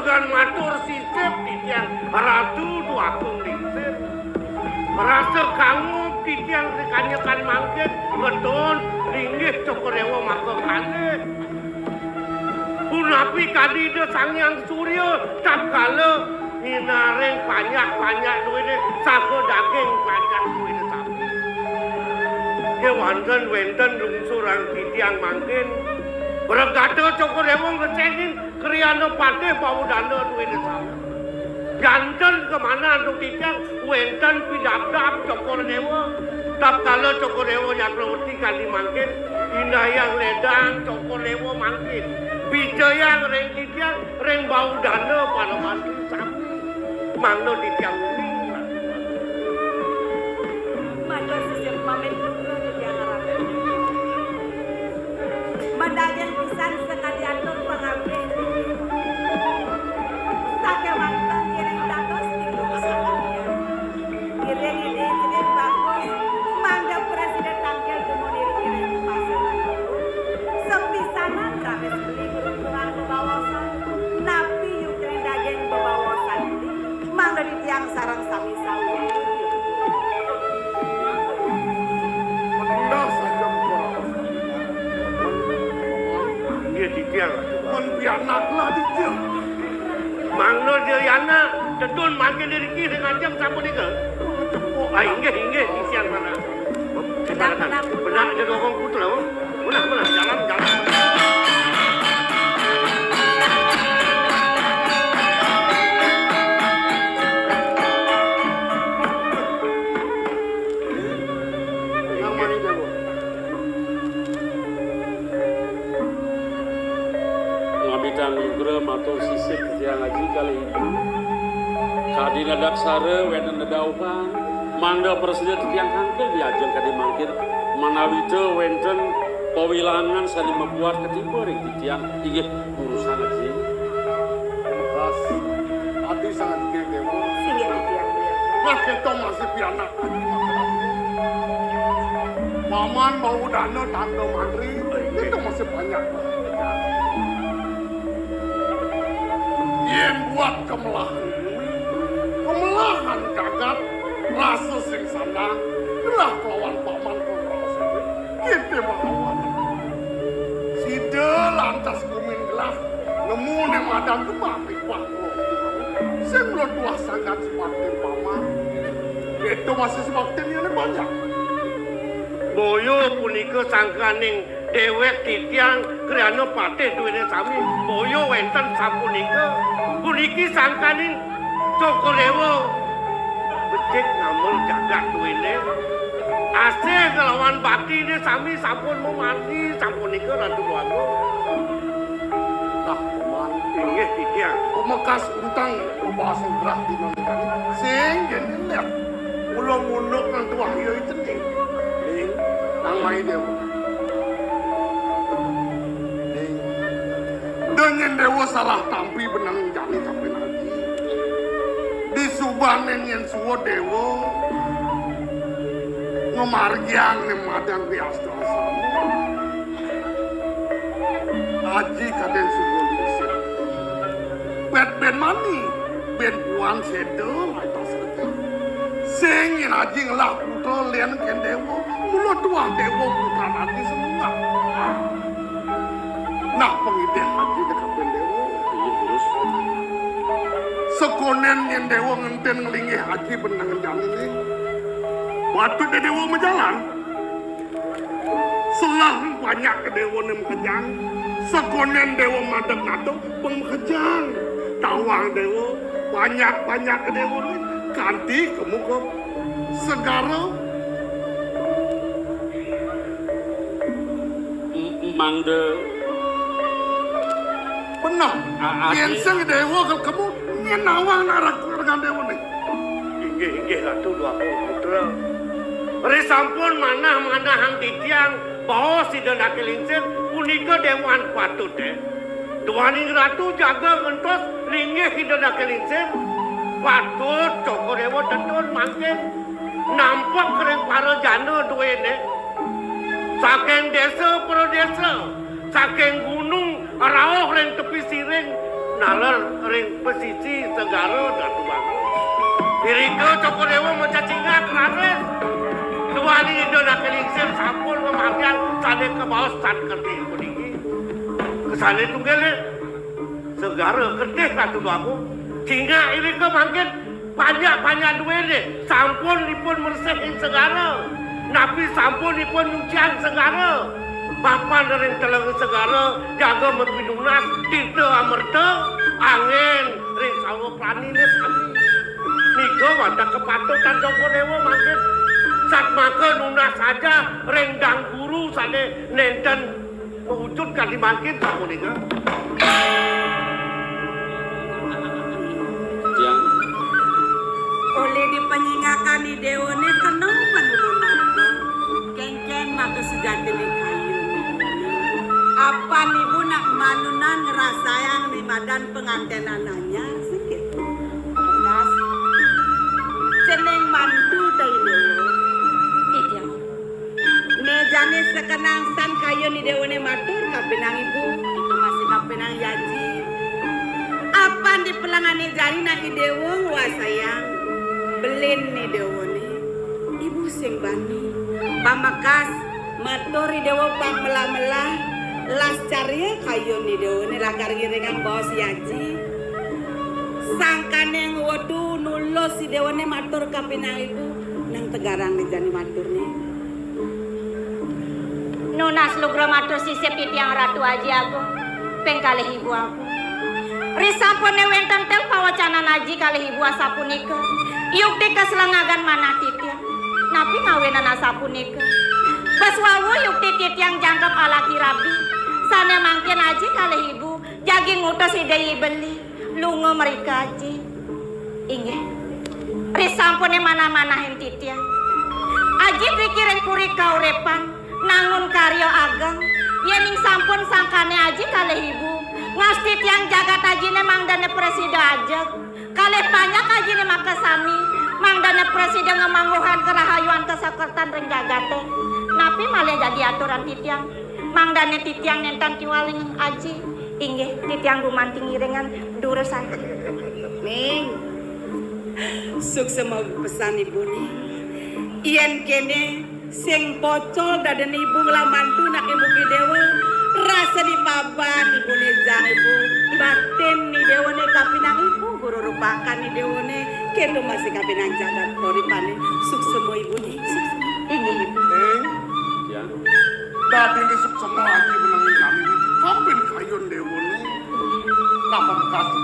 Jogan matur sisip titiang ratu duakung lingsir. Rasa kangup titiang rekanyakan mangkin beton linggih cokorewo maka kaget. Punapi kadida sangyang surya tak kala hinareng banyak duwene saka daging banyak duwene sapi. Ke wonten lungsuran titiang mangkin bergata cokorewo ngecengin kriyana patih pawudana duwene sapi. Janten kemana untuk titiang wenten pidabdab cokorewo tak kala cokorewo nyaklawati kali mangkin inayang ledang cokorewo mangkin. Bijayang reng titiang reng bau dana pada mati sapi mangno titiang uning mangno sisip pamit dulu titiang rabe mendagen pisan sekali atur pengabdi sake wangtan kiring dados tinggung sekalian kiring ini kiring bagus mangga presiden tangkel dumunir kiring pasangan sepisanan rames beli kurang bebawasan napi yukri daging bebawasan mangga di tiang sarang sami sawi mendah saja kurang dia di tiang mendianaklah di tiang mangno dia yana tetun makin diri kiri ngajak sampun ika inggih di tiang sana benar dia dorong putra Mana jalan ngabidang nugra matur sisip tiang ngaji kali itu kadina daksare wenen nedauhan mangga presiden tiang hangkel diajeng kadi mangkir manawi teu wenten pawilangan sani membuat ketiba ring titiang inggih urusan aja. Ras ati sangat gegewo. singgih titiang Nah kita masih pianak lagi Maman bau dana tante Mandri itu masih banyak. Yang buat kemelahan kagat rasa sing sana telah kelawan paman kongros kita melawan sida lantas kumin gelah nemu ne madang kemapik paklo sing lo tuah sangat semakin paman itu masih semakin yang banyak boyo punika sangkaning dewek titiang kriyana patih duwene sami boyo wenten sapunika puniki sangkaning cokorewo becik ngamul jagat duwene asih kelawan bakti ini sami sampun mati sapunika ratu luago nah paman inggih titiang pemekas untang bahasa gerah di nonton sing yen lihat kula munuk nang wahyu itu ning nang mai dewa ning dengan dewa salah tampi benang jani sampai nanti di subanen yen suwo dewa ngemargiang nih madang rias dosa aji kaden subuh disir ben mani ben puan sedel atas kerja singin aji ngelah putra lian ken dewo mulut tuah dewo putra aji semua nah pengideh aji dekat ben dewo iya terus sekonen yen dewo ngenten ngelingih aji benang jani ini waktu de dewa menjalan selah banyak ke dewa nem kejang sekonen dewa madeng atau pengkejang tawang dewa banyak ke dewa ni kanti kemuka segara mangde benar yang seng dewa kalau kamu nyenawang narak dengan dewa ni inggih ratu dua putra Ri sampun manah hang titiang bawa si dana kelincir punika dewan patut Duaning ratu jaga ngentos linggih si dana kelincir patut cokorewo tetun mangkin nampak kering para jana duwene saking desa pro desa saking gunung rauh ring tepi siring nalar ring pesisi segara datu bagus. Iriko Coko Dewa mencacinga keranes. Dua ini itu nak kelingsir sampul kemarian sane ke bawah stan kerti kuniki. Kesane tunggalnya segara kerti datu bagus. Sehingga Iriko mangkin banyak duit deh. Sampun dipun mersihin segara. Nabi sampun dipun nyucian segara. Bapak dari telang segara jaga mempinunas tidak amerta angin ring sawo planine sami. Nika wadah kepatutan Coko Dewa mangkin sak maka nunas saja rendang guru sane nenten mewujudkan di mangkin kamu nika. Tiang Oleh dipenyingakan di Dewane kenapa nunanto kengken maka sejati di kayu. Apa nih bu nak manunan ngerasayang nih madan pengantenananya sedikit. Bekas seneng mantu dari Dewa. Iya. Nejane sekenang san kayu nih Dewane matur kapinang ibu itu masih kapinang yaji. Apa di pelangan jari nak Dewa wasayang belin nih Dewane. Ibu sing bani pamakas matur Dewa pang melah-melah. Las cari kayu nih Dewane lakar giringan bos yaji. Sangkane waduh nulos si Dewane matur kapinang ibu nang tegarang nih jani matur nih. Nunas lugra matur sisip yang ratu aji aku pengkalih ibu aku. Risapone wenten tel pawacanan aji kalih ibu asapunika. Yukti keselengagan mana titia. Napi ngawenan asapunika. Baswawu yukti titiang jangkep ala kirabi. Sana mangkin aji kalih ibu jaging ngutus idei beli lungo mereka aji. Inge. Risampone mana-manahin titiang. Aji pikirin kuri kaurepan nangun karyo ageng. Yening sampun sangkane aji kalih ibu. Ngasti tiang jagat ajine mangdane presida aja. Kalih banyak ajine makasami. Mangdane presida ngemangguhan kerahayuan kesakertan renjagate. Napi malah jadi aturan titiang. Mangdane titiang nentan tiwaling aji. Inggih titiang gumanting iringan durus aji. Ning. Sukses mau pesan ibu nih. Ien kene sing pocol dadan ibu nglamantu nak ibu ki Dewa. Rasa di papan ibu nejang ibu batin nih Dewane kapinang ibu guru rupakan nih Dewane kendo masih kapinang jagat koripane sukses mau ibu nih sukses ini ibu Tiang Dadi nisuk semua lagi menangin kami kapin kayun Dewane. Nama kasih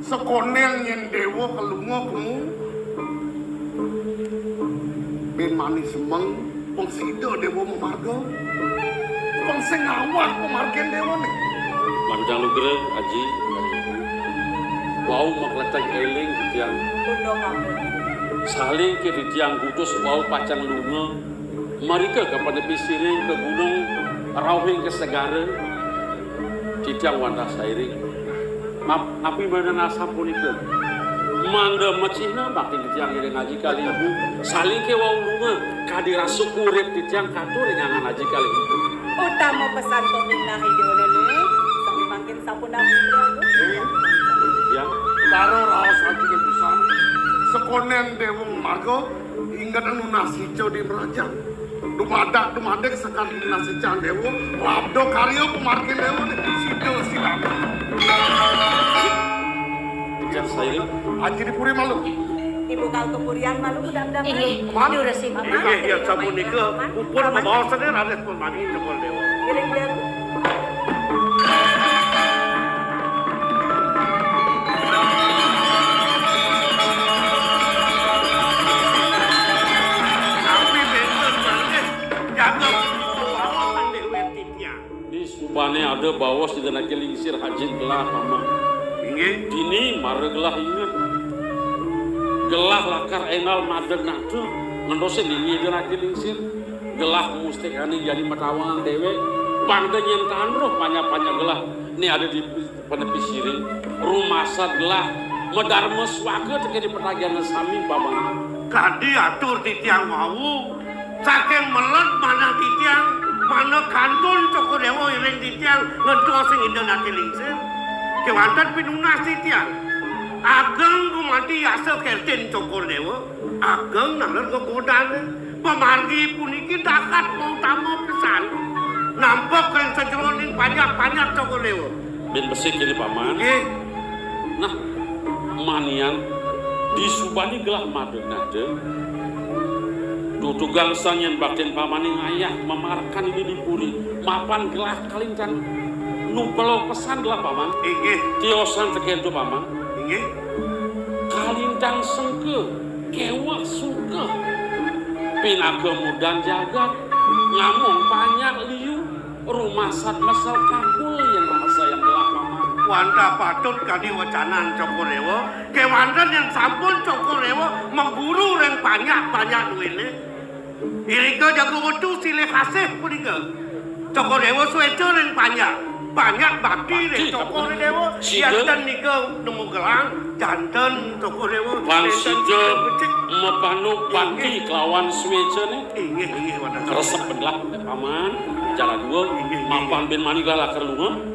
sekonel yen Dewa kelungo kemu ben manis semeng wong sida Dewa memarga wong sing ngawah pemargen Dewane. Mandang lugra aji. Wau makleteng eling tiang. undo kamu Saling ke tiang kutus wau pacang lunga. Marika kepada pisiring ke gunung rawing ke segara. Titiang wanda sairing. Api mana nasa punika. Mangga macina bakti titiang iring aji kali ibu. Saling ke wau lunga kadirasuk urip titiang katur nyangan aji kali ibu. utama pesan peminah Dewane nih sampai makin sampun nabi Tiang Karo raos lagi ke busan sekonen Dewa memarga hingga anu nasico di merajang. Dumadak sekali nasican Dewa labdo karyo pemargen Dewane sida silam. Titiang sairing. Aji dipuri malu. ibu kal kepurian malu mudah-mudahan Inggih Man. durus ibu. Iya sabu nika upur membawa sendiri ada pun mani cokol Dewa. iring dia Tapi benten banget jaga pengawasan Dewa titiang. Di supane ada bawas di dana kelingsir hajin gelah mama. Inggih. Dini mare gelah inget. Gelah lakar enal madeg natu ngendosin di dana kelingsir. Gelah mustikani jadi matawangan dewe. Bangda nyen tanroh panya-panya gelah. Ini ada di penepis rumasa gelah medarma swaka teke di petagian sami babang. Kadi atur titiang mau saking melet mana titiang mana kantun Coko Dewa iring titiang ngentos sing indana kelingsir kewantan pinunasi tiang. Ageng kumati asa kerten cokor dewa. Ageng nalar kegodan. Pemargi puniki dakat mau tamu pesan. Nampak keren sejeroning banyak cokor dewa. Ben besik ini paman. Nah, manian disubani gelah madeg nade. Tutugang sanyan bakten pamaning ayah memarkan ini dipuri. Mapan gelah kalincan numpelo pesan gelah paman. Inggih. Tiosan tekento paman. Inggih. Kalintang sengke, kewak suke. Pinaga mudan jagat, nyamong banyak liu. Rumah sat mesel kakul yang rasa yang gelah paman. Wanda patut kadi wacanan Cokorewo, kewandan yang sampun Cokorewo mengguru yang banyak duitnya. Irika jago wetu silih hasih punika. Cokorewo sueco yang banyak bakti yang Cokorewo. Jantan nika nemu gelang, jantan Cokorewo. Langsida mepanuk bakti kelawan sueco nih. Inggih Wanda. Keresep belah paman, jalan dua, mapan ben manigala kerlunga.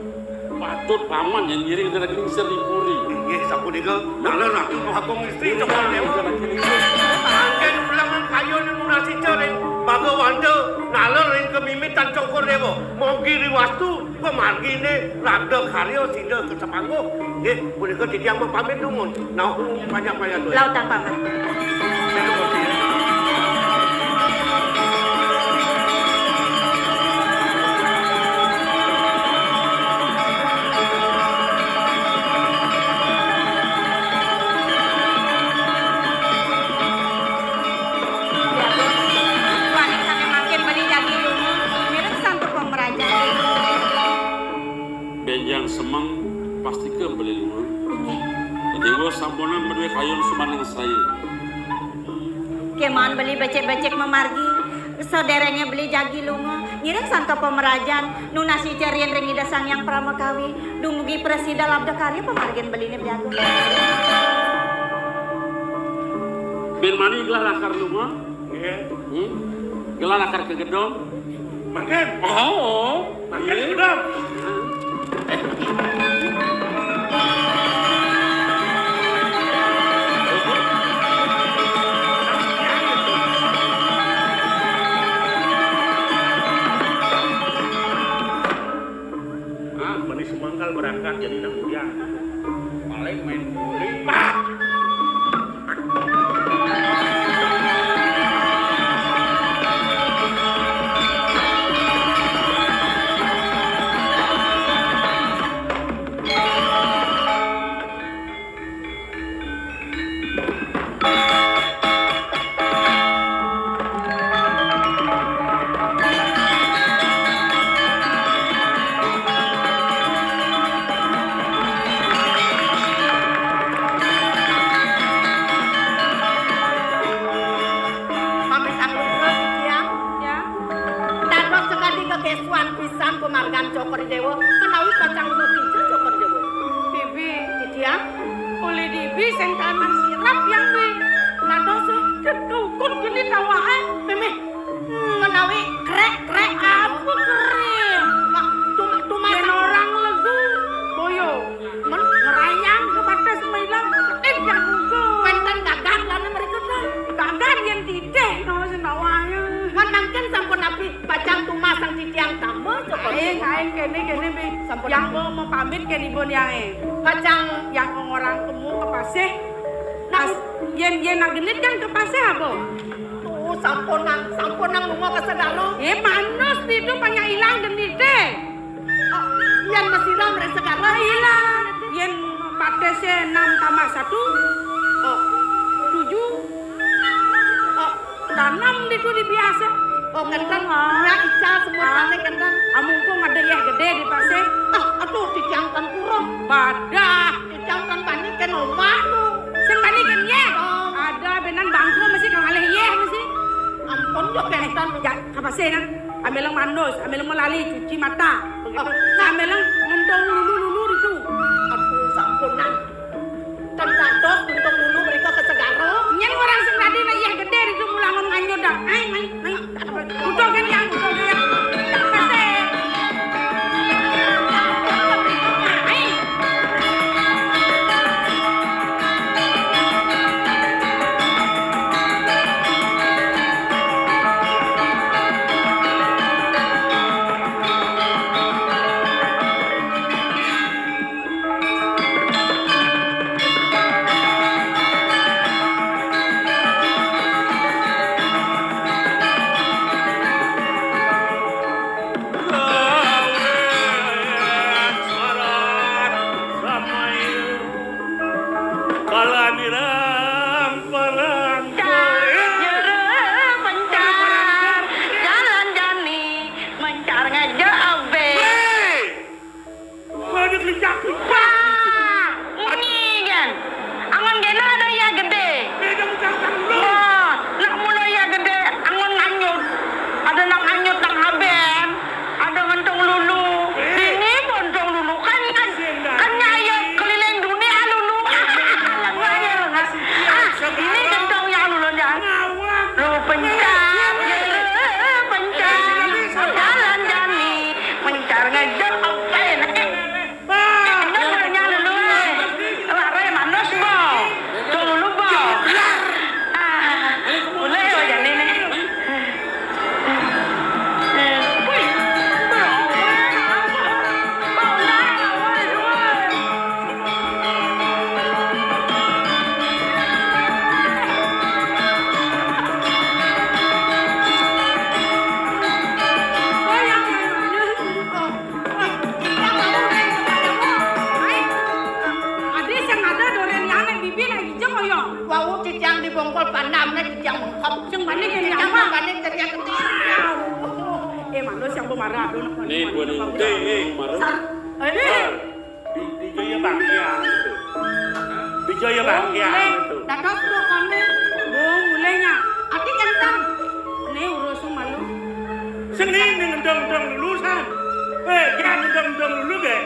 Patut paman yang ngiring dari kini seripuri. Inggih sapunika nalar ratu hakong istri Cokorewo. Angken ulangan kayu ni munasi cereng. Baga wanda nalar ring kemimitan Cokorewo. Mogi riwastu pemargi ni labda karyo sida kesepangguh. Nggih, punika titiang pamit nuwun. Nah, banyak tuh. Lautan paman. Terima kasih. Benjang semang pasti kembali lima. Dewa samponan berdua kayun sumaning saya. Keman beli becek-becek memargi. Saudaranya beli jagi lunga. Ngiring sangka pemerajan. Nunasi carian rengida sang yang pramakawi. Dumugi presida labda karya pemargian beli ini berjago. Ben mani gelah lakar lunga. Gelah lakar ke gedong. Makan. Oh. Makan gedong. Mani semangkal berangkat jadi nang dia. Paling main boli. titiang dibongkol pandamnya titiang mengkop. Sing balik ini Titiang apa? membanding teriak ketir. Manus yang pemarah aduh. Nih buat ini marah. Di Jaya Bangkian itu. Di Jaya Bangkian itu. Dados tuh kami. Mulainya. Ati kentang. Nih urus malu. Senin ngendong-ndong lulusan. Jangan ngendong-ndong dulu deh.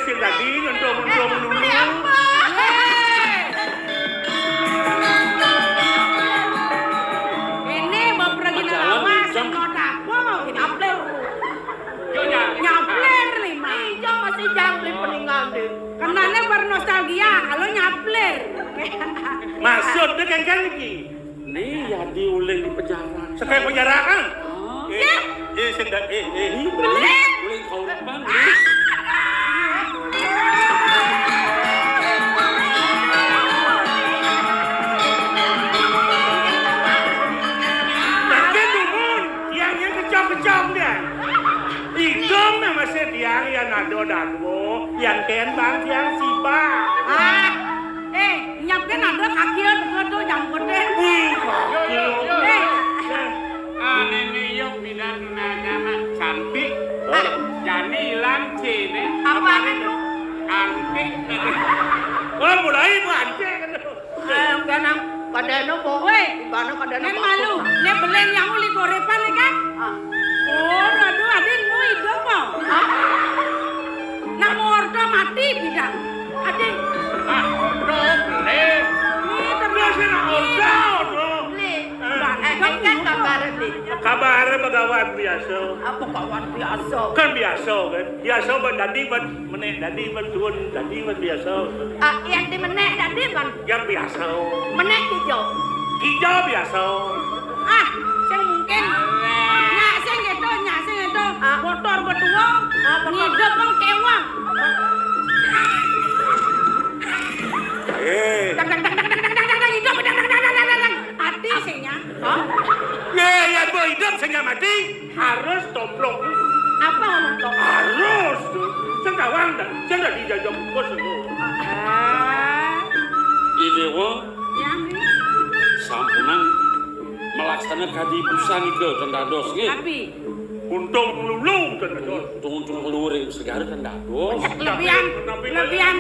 Si tadi ngendong-ndong dulu. Ini bapak lagi nalawas. Nyapler. Nyapler lima. Iya masih jangkrik peninggal deh. Kenanya bernostalgia kalau nyapler. Maksudnya kan lagi. Nih ya diuling di penjara. Sekarang penjara kan? Uling kau depan. Makin dumun, tiangnya kecom-kecom dia. Idom masih tiang yang nado-nado, yang ken bang tiang siba. Nyapkan ada kaki itu yang gede. Ini yuk bidan agama cantik. Jadi lanci nih. Apa itu? Antik. Oh mulai anjing kan. Ganang pada nopo. Woi, Gana pada nen nopo. malu, nen belen yang uli gorepan nih kan? Oh, aduh adinmu hidup kok. Nang ordo mati bidang. Adin. Boleh. Ini Terus na ordo. Kan kabar nih. Kabar pegawai biasa. Apa kawan biasa? Kan biasa kan. Biasa dadi menek dadi tuan dadi biasa. Yang di menek tadi kan Yang biasa. menek hijau. Hijau biasa. Sing mungkin. Nyak sing itu. Motor berdua. Ngidep bang kewang. Hidup. Hati sihnya. Ya hidup saya mati harus tomplok. Apa ngomong tuh? Harus. Sekawang dan jangan dijajah bos itu. Idewa Yang sampunan melaksanakan kadi busan ke tendados nge. tapi Untung lulung kan itu. Tung luring segala tendados. lebihan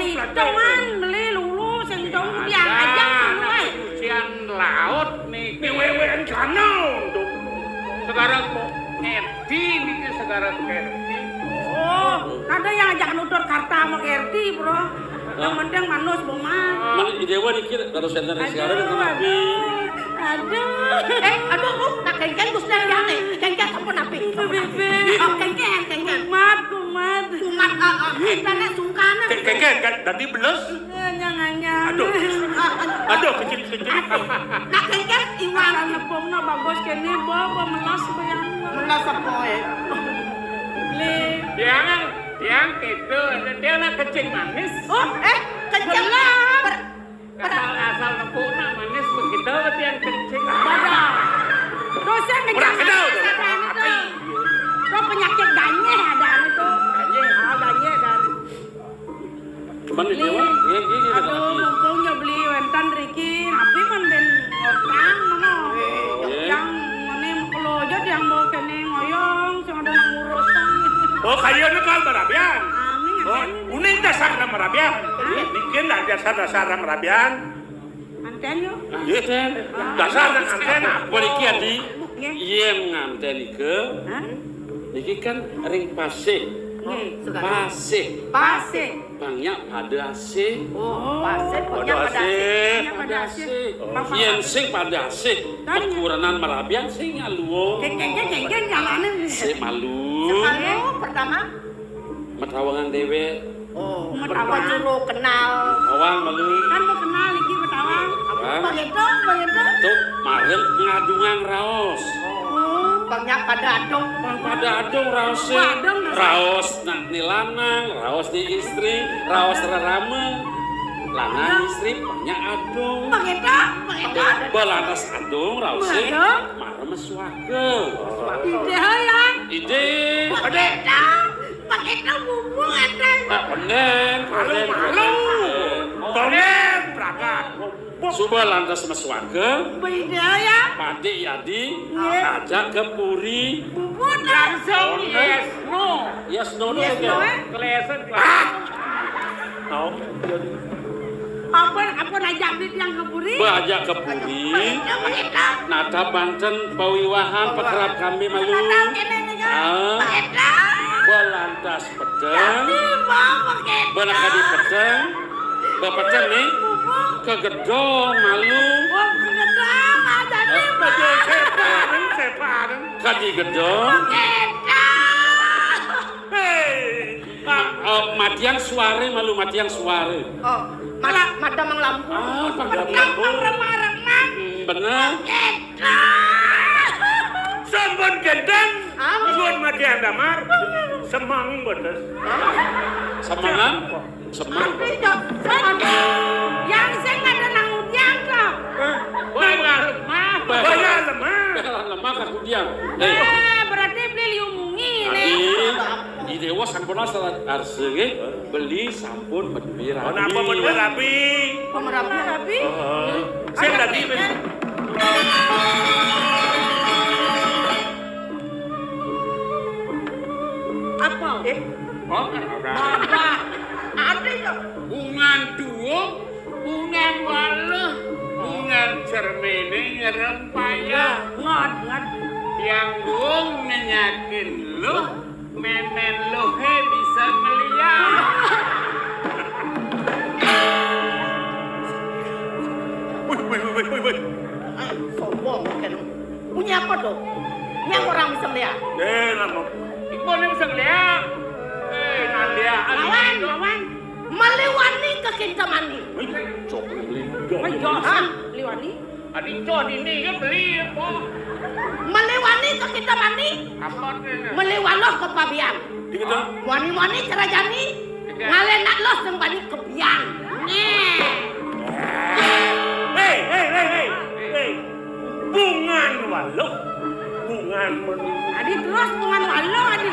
hitungan beli lulu sing dong tiang aja mulai. Ujian laut nih. Wewen kanau tuh. Sekarang kok ngerti nih sekarang ngerti. Oh, ada yang ajak nutur karta sama Kerti, bro. Yang penting manus boman. Mana idewa dikit taruh center sekarang dengan nabi. Aduh, Tak kengkeng gus nang jane. Kengkeng sampun api. bebe. Kengkeng. Kumat. Kumat dana sungkana. Keke kan tadi beles. Nyang. Aduh kecil. Nak kengkeng iwan. Nepongna bagus kene bawa melas bayang. Melas poe. Tiang itu dia nak kecing manis. Kenceng. Asal nepukna manis begitu tiang kecing. Dosa Murah kenal. Kau penyakit ganye ada itu. Ganye dan. Cuman idewa gini Aduh, mumpungnya beli wentan Riki, tapi man ben ngortang mana. Yang mana kalau aja yang mau kene ngoyong, sing ada nang ngurus. Oh kayaknya kan merabian. Amin. Oh uning dasar merabian. Bikin lah dasar merabian. Anten yo. Anten. Dasar antena. Boleh adi. Yang nganten ke. Niki kan ring pasir. Pasir. Banyak pada asih. Pasir punya pada Pada asih. Yang sing pada asih. Kekurangan merabian sing aluo. Geng jalanan. Sing malu. Sekali pertama. Matawangan dewe. Apa juru kenal. Awang malu. Kan mau kenal iki betawang. Begitu. Tuh marem ngadungan raos. Banyak pada adung. Pada adung raos raos nak ni lanang, raos ni istri, raos rarame. Lanang istri banyak adung. Begitu. Belanas adung raos marem suaga. Ide hayang. Ide. Begitu bumbu ada. Penen. Malu. Tonen berangkat. Suba lantas maswarga. Beda ya. Padi Yadi ajak ke Puri. Langsung yes no. Yes no no. Kelesen Apa ajak yang ke Puri? Ajak ke Puri. Nata Banten pawiwahan pekerap kami malu. Belantas pedeng. Benaka di pedeng. Bapedeng nih. Ke gedong malu. Kadi gedong. Matiang suare malu matiang suare. Oh, malah madamang lampu. Lampu. Bener. Sampun gendang. Nuwun matiang damar. Semang betes. Semangan. Semang. Yang saya ada nangudian kok. Bayar lemah. Bayar lemah. Lemah kakudian. Berarti beli liumungi nih. Di dewa sampun arsege beli sampun medwi rapi. Kenapa medwi rapi? Rapi. Saya tadi Apa? Oh, Bapak. Ada kok. bungan duo, bungan waluh, bungan cermene ngerempaya. Ngot. Yang buang nenyakin lu, memen lu bisa melihat. Wih. Sombong kan. Punya apa tuh? Yang orang bisa melihat. Lama. Ibu ni bisa melihat. Nadia. Lawan. Meliwani ke kita mandi. Cok beli. Liwani. Adik cod ini kan beli apa? Meliwani ke kita mandi. Apa ni? Meliwaloh ke pabian. Kita Wani kerajani. Ngalenak loh sembani ke biang. Hei. Bungan waluh. Bungan menunggu. Adi terus bungan walau adi.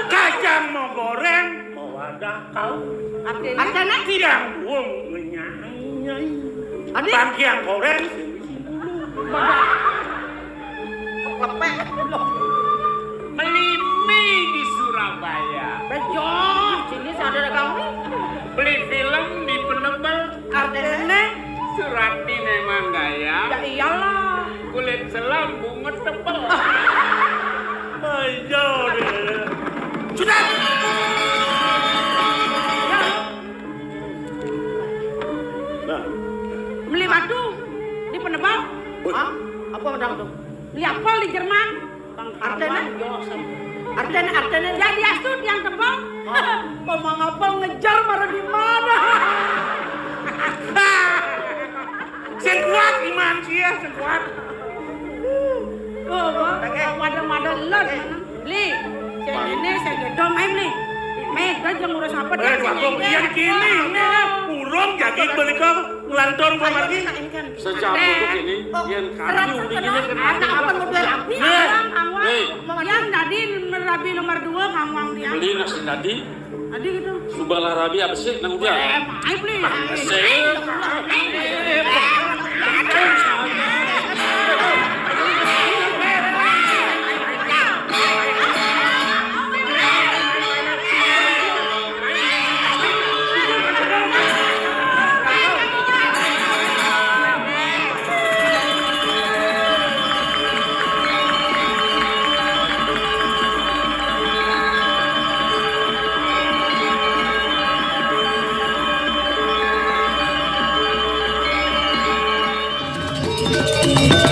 Kacang mau goreng, mau wadah kau. Artinya Tidak buang nyanyi. Adi Bangkiang goreng. lepek loh. Beli mie di Surabaya. Bejo, sini saudara kami. Beli film di Penebel. Artinya Surati memang gaya. ya iyalah. Kulit selam bunga tebel. Ayo deh. sudah. Nah, Beli batu di Penebal. Hah? Apa pedang tuh? Beli apel di Jerman. Artinya jadi asut yang tebal. Memang apel ngejar marah di mana? sing kuat iman sia, sing kuat. Oh, wadah lon. Li, saya ini saya gedong main nih. Dah jangan ngurus apa dia. Yang kini urung jadi mereka ngelantor pamargi. Sejak untuk ini yang kami udah gini Anak apa model api? Yang tadi Rabi nomor 2 Kangwang dia. beli nasi tadi. Tadi gitu. Subala Rabi apa sih nang dia? Ayo beli. Thank you.